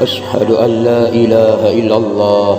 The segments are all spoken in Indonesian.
أشهد أن لا إله إلا الله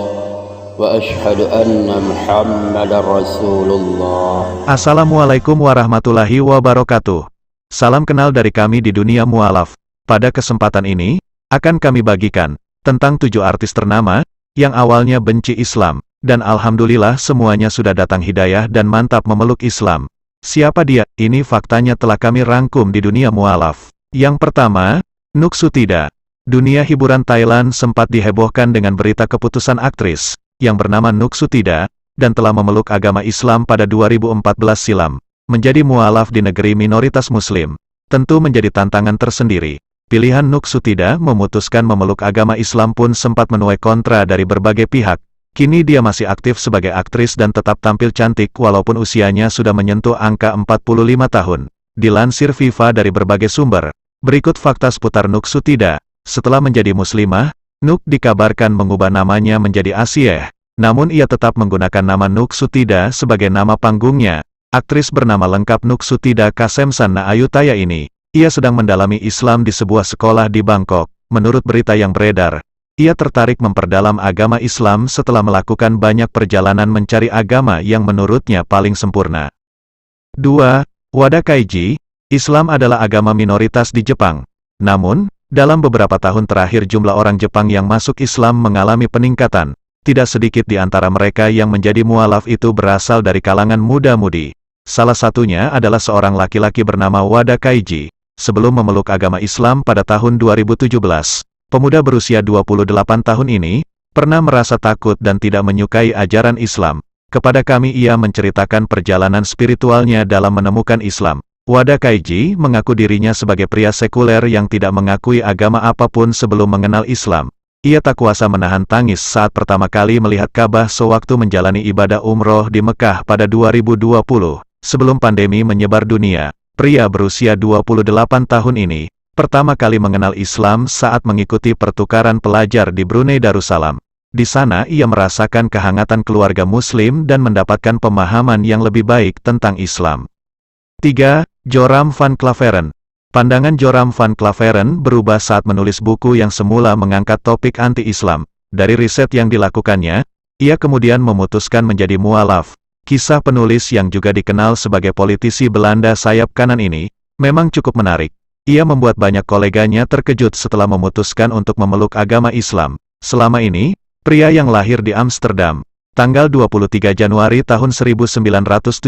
وأشهد أن محمدا رسول الله. Assalamualaikum warahmatullahi wabarakatuh. Salam kenal dari kami di dunia mualaf. Pada kesempatan ini, akan kami bagikan tentang 7 artis ternama yang awalnya benci Islam, dan alhamdulillah semuanya sudah datang hidayah dan mantap memeluk Islam. Siapa dia? Ini faktanya telah kami rangkum di dunia mualaf. Yang pertama, Nuk Sutida. Dunia hiburan Thailand sempat dihebohkan dengan berita keputusan aktris yang bernama Nuk Sutida, dan telah memeluk agama Islam pada 2014 silam. Menjadi mualaf di negeri minoritas muslim, tentu menjadi tantangan tersendiri. Pilihan Nuk Sutida memutuskan memeluk agama Islam pun sempat menuai kontra dari berbagai pihak. Kini dia masih aktif sebagai aktris dan tetap tampil cantik walaupun usianya sudah menyentuh angka 45 tahun. Dilansir FIFA dari berbagai sumber, berikut fakta seputar Nuk Sutida. Setelah menjadi muslimah, Nuk dikabarkan mengubah namanya menjadi Asieh. Namun ia tetap menggunakan nama Nuk Sutida sebagai nama panggungnya. Aktris bernama lengkap Nuk Sutida Kasemsan Ayutthaya ini, ia sedang mendalami Islam di sebuah sekolah di Bangkok. Menurut berita yang beredar, ia tertarik memperdalam agama Islam setelah melakukan banyak perjalanan mencari agama yang menurutnya paling sempurna. 2. Wada Kaiji. Islam adalah agama minoritas di Jepang. Namun, dalam beberapa tahun terakhir jumlah orang Jepang yang masuk Islam mengalami peningkatan. Tidak sedikit di antara mereka yang menjadi mualaf itu berasal dari kalangan muda-mudi. Salah satunya adalah seorang laki-laki bernama Wada Kaiji. Sebelum memeluk agama Islam pada tahun 2017, pemuda berusia 28 tahun ini pernah merasa takut dan tidak menyukai ajaran Islam. Kepada kami ia menceritakan perjalanan spiritualnya dalam menemukan Islam. Wada Kaiji mengaku dirinya sebagai pria sekuler yang tidak mengakui agama apapun sebelum mengenal Islam. Ia tak kuasa menahan tangis saat pertama kali melihat Ka'bah sewaktu menjalani ibadah umroh di Mekah pada 2020, sebelum pandemi menyebar dunia. Pria berusia 28 tahun ini pertama kali mengenal Islam saat mengikuti pertukaran pelajar di Brunei Darussalam. Di sana ia merasakan kehangatan keluarga Muslim dan mendapatkan pemahaman yang lebih baik tentang Islam. 3. Joram van Klaveren. Pandangan Joram van Klaveren berubah saat menulis buku yang semula mengangkat topik anti-Islam. Dari riset yang dilakukannya, ia kemudian memutuskan menjadi mualaf. Kisah penulis yang juga dikenal sebagai politisi Belanda sayap kanan ini, memang cukup menarik. Ia membuat banyak koleganya terkejut setelah memutuskan untuk memeluk agama Islam. Selama ini, pria yang lahir di Amsterdam, tanggal 23 Januari tahun 1979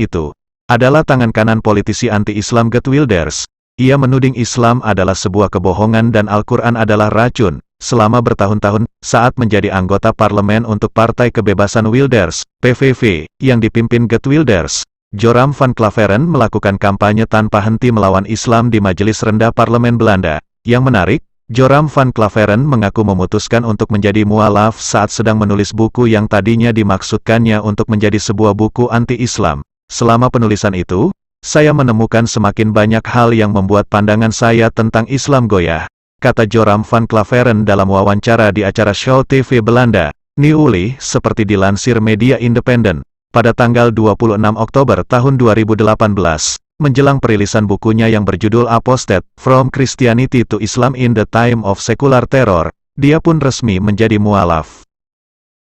itu, adalah tangan kanan politisi anti-Islam Geert Wilders. Ia menuding Islam adalah sebuah kebohongan dan Al-Quran adalah racun. Selama bertahun-tahun, saat menjadi anggota parlemen untuk Partai Kebebasan Wilders, PVV, yang dipimpin Geert Wilders, Joram van Klaveren melakukan kampanye tanpa henti melawan Islam di Majelis Rendah Parlemen Belanda. Yang menarik, Joram van Klaveren mengaku memutuskan untuk menjadi mualaf saat sedang menulis buku yang tadinya dimaksudkannya untuk menjadi sebuah buku anti-Islam. Selama penulisan itu, saya menemukan semakin banyak hal yang membuat pandangan saya tentang Islam goyah, kata Joram van Klaveren dalam wawancara di acara show TV Belanda, Nieuwsblad, seperti dilansir media independen. Pada tanggal 26 Oktober tahun 2018, menjelang perilisan bukunya yang berjudul Apostate, From Christianity to Islam in the Time of Secular Terror, dia pun resmi menjadi mualaf.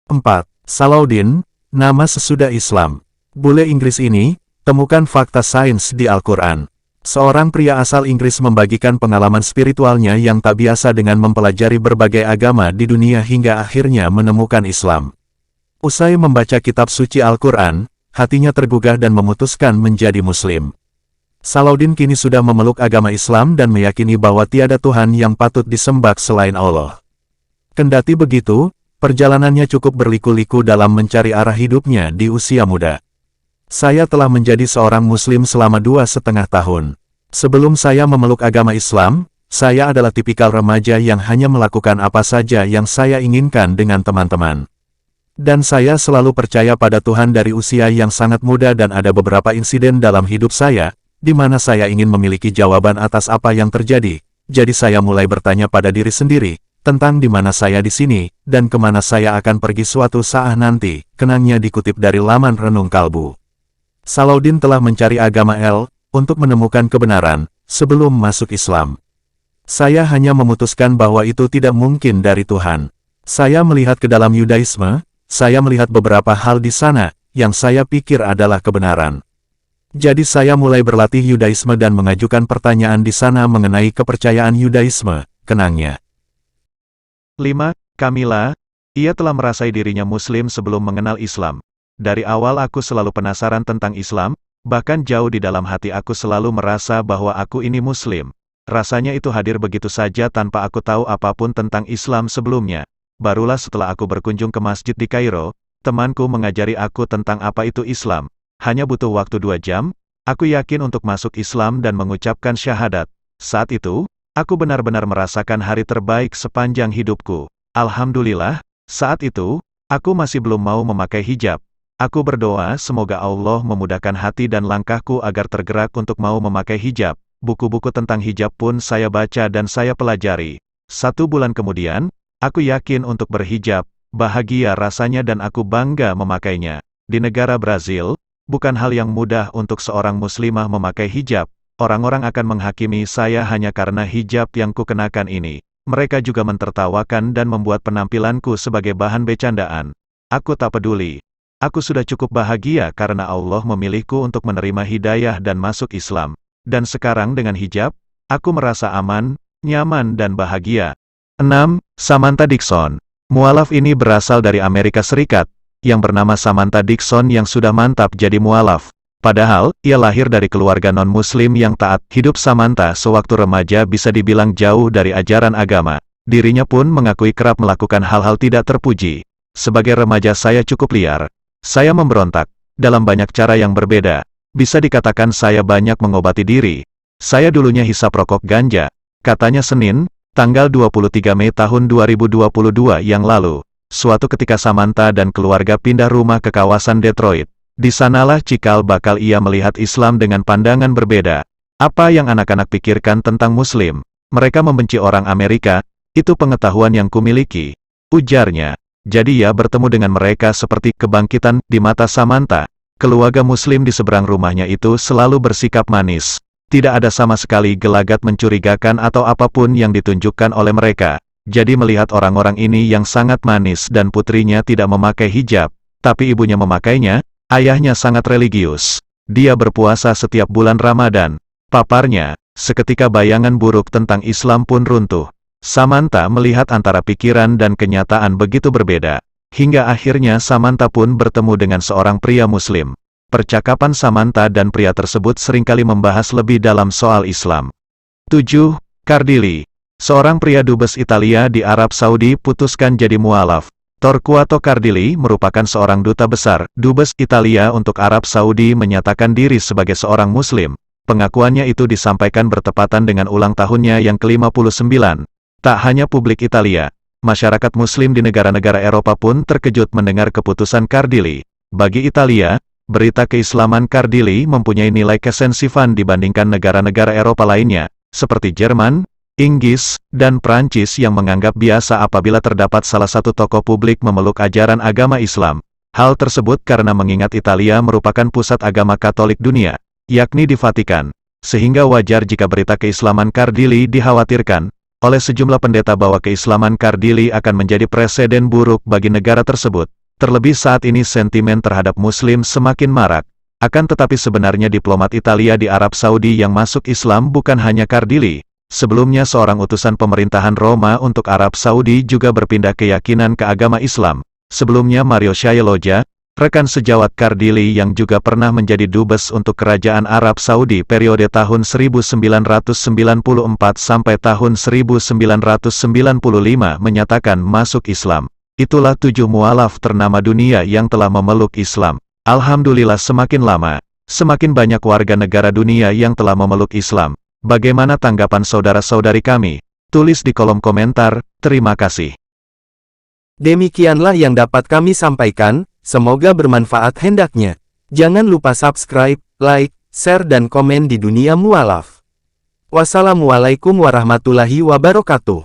4. Salahuddin, nama sesudah Islam. Bule Inggris ini, temukan fakta sains di Al-Quran. Seorang pria asal Inggris membagikan pengalaman spiritualnya yang tak biasa dengan mempelajari berbagai agama di dunia hingga akhirnya menemukan Islam. Usai membaca kitab suci Al-Quran, hatinya tergugah dan memutuskan menjadi Muslim. Salahuddin kini sudah memeluk agama Islam dan meyakini bahwa tiada Tuhan yang patut disembah selain Allah. Kendati begitu, perjalanannya cukup berliku-liku dalam mencari arah hidupnya di usia muda. Saya telah menjadi seorang Muslim selama 2,5 tahun. Sebelum saya memeluk agama Islam, saya adalah tipikal remaja yang hanya melakukan apa saja yang saya inginkan dengan teman-teman. Dan saya selalu percaya pada Tuhan dari usia yang sangat muda dan ada beberapa insiden dalam hidup saya, di mana saya ingin memiliki jawaban atas apa yang terjadi. Jadi saya mulai bertanya pada diri sendiri, tentang di mana saya di sini, dan kemana saya akan pergi suatu saat nanti, kenangnya dikutip dari laman Renung Kalbu. Salahuddin telah mencari agama untuk menemukan kebenaran, sebelum masuk Islam. Saya hanya memutuskan bahwa itu tidak mungkin dari Tuhan. Saya melihat ke dalam Yudaisme, saya melihat beberapa hal di sana, yang saya pikir adalah kebenaran. Jadi saya mulai berlatih Yudaisme dan mengajukan pertanyaan di sana mengenai kepercayaan Yudaisme, kenangnya. 5. Camilla, ia telah merasai dirinya Muslim sebelum mengenal Islam. Dari awal aku selalu penasaran tentang Islam, bahkan jauh di dalam hati aku selalu merasa bahwa aku ini Muslim. Rasanya itu hadir begitu saja tanpa aku tahu apapun tentang Islam sebelumnya. Barulah setelah aku berkunjung ke masjid di Kairo, temanku mengajari aku tentang apa itu Islam. Hanya butuh waktu 2 jam, aku yakin untuk masuk Islam dan mengucapkan syahadat. Saat itu, aku benar-benar merasakan hari terbaik sepanjang hidupku. Alhamdulillah, saat itu, aku masih belum mau memakai hijab. Aku berdoa semoga Allah memudahkan hati dan langkahku agar tergerak untuk mau memakai hijab. Buku-buku tentang hijab pun saya baca dan saya pelajari. 1 bulan kemudian, aku yakin untuk berhijab, bahagia rasanya dan aku bangga memakainya. Di negara Brazil, bukan hal yang mudah untuk seorang muslimah memakai hijab. Orang-orang akan menghakimi saya hanya karena hijab yang kukenakan ini. Mereka juga mentertawakan dan membuat penampilanku sebagai bahan becandaan. Aku tak peduli. Aku sudah cukup bahagia karena Allah memilihku untuk menerima hidayah dan masuk Islam. Dan sekarang dengan hijab, aku merasa aman, nyaman dan bahagia. 6. Samantha Dixon. Mualaf ini berasal dari Amerika Serikat, yang bernama Samantha Dixon yang sudah mantap jadi mualaf. Padahal, ia lahir dari keluarga non-muslim yang taat. Hidup Samantha sewaktu remaja bisa dibilang jauh dari ajaran agama. Dirinya pun mengakui kerap melakukan hal-hal tidak terpuji. Sebagai remaja saya cukup liar. Saya memberontak, dalam banyak cara yang berbeda. Bisa dikatakan saya banyak mengobati diri. Saya dulunya hisap rokok ganja. Katanya Senin, tanggal 23 Mei tahun 2022 yang lalu. Suatu ketika Samantha dan keluarga pindah rumah ke kawasan Detroit. Di sanalah cikal bakal ia melihat Islam dengan pandangan berbeda. Apa yang anak-anak pikirkan tentang Muslim? Mereka membenci orang Amerika, itu pengetahuan yang kumiliki. Ujarnya. Jadi ia bertemu dengan mereka seperti kebangkitan di mata Samantha. Keluarga Muslim di seberang rumahnya itu selalu bersikap manis. Tidak ada sama sekali gelagat mencurigakan atau apapun yang ditunjukkan oleh mereka. Jadi melihat orang-orang ini yang sangat manis dan putrinya tidak memakai hijab, tapi ibunya memakainya, ayahnya sangat religius. Dia berpuasa setiap bulan Ramadan. Paparnya, seketika bayangan buruk tentang Islam pun runtuh. Samantha melihat antara pikiran dan kenyataan begitu berbeda. Hingga akhirnya Samantha pun bertemu dengan seorang pria Muslim. Percakapan Samantha dan pria tersebut seringkali membahas lebih dalam soal Islam. 7. Cardilli. Seorang pria dubes Italia di Arab Saudi putuskan jadi mualaf. Torquato Cardilli merupakan seorang duta besar, dubes Italia untuk Arab Saudi menyatakan diri sebagai seorang Muslim. Pengakuannya itu disampaikan bertepatan dengan ulang tahunnya yang ke-59. Tak hanya publik Italia, masyarakat Muslim di negara-negara Eropa pun terkejut mendengar keputusan Cardilli. Bagi Italia, berita keislaman Cardilli mempunyai nilai kesensifan dibandingkan negara-negara Eropa lainnya, seperti Jerman, Inggris, dan Prancis yang menganggap biasa apabila terdapat salah satu tokoh publik memeluk ajaran agama Islam. Hal tersebut karena mengingat Italia merupakan pusat agama Katolik dunia, yakni di Vatikan, sehingga wajar jika berita keislaman Cardilli dikhawatirkan oleh sejumlah pendeta bahwa keislaman Cardilli akan menjadi preseden buruk bagi negara tersebut. Terlebih saat ini sentimen terhadap Muslim semakin marak. Akan tetapi sebenarnya diplomat Italia di Arab Saudi yang masuk Islam bukan hanya Cardilli. Sebelumnya seorang utusan pemerintahan Roma untuk Arab Saudi juga berpindah keyakinan ke agama Islam. Sebelumnya Mario Scialoja, rekan sejawat Cardilli yang juga pernah menjadi dubes untuk kerajaan Arab Saudi periode tahun 1994 sampai tahun 1995 menyatakan masuk Islam. Itulah 7 mualaf ternama dunia yang telah memeluk Islam. Alhamdulillah semakin lama, semakin banyak warga negara dunia yang telah memeluk Islam. Bagaimana tanggapan saudara-saudari kami? Tulis di kolom komentar. Terima kasih. Demikianlah yang dapat kami sampaikan, semoga bermanfaat hendaknya. Jangan lupa subscribe, like, share dan komen di Dunia Mualaf. Wassalamualaikum warahmatullahi wabarakatuh.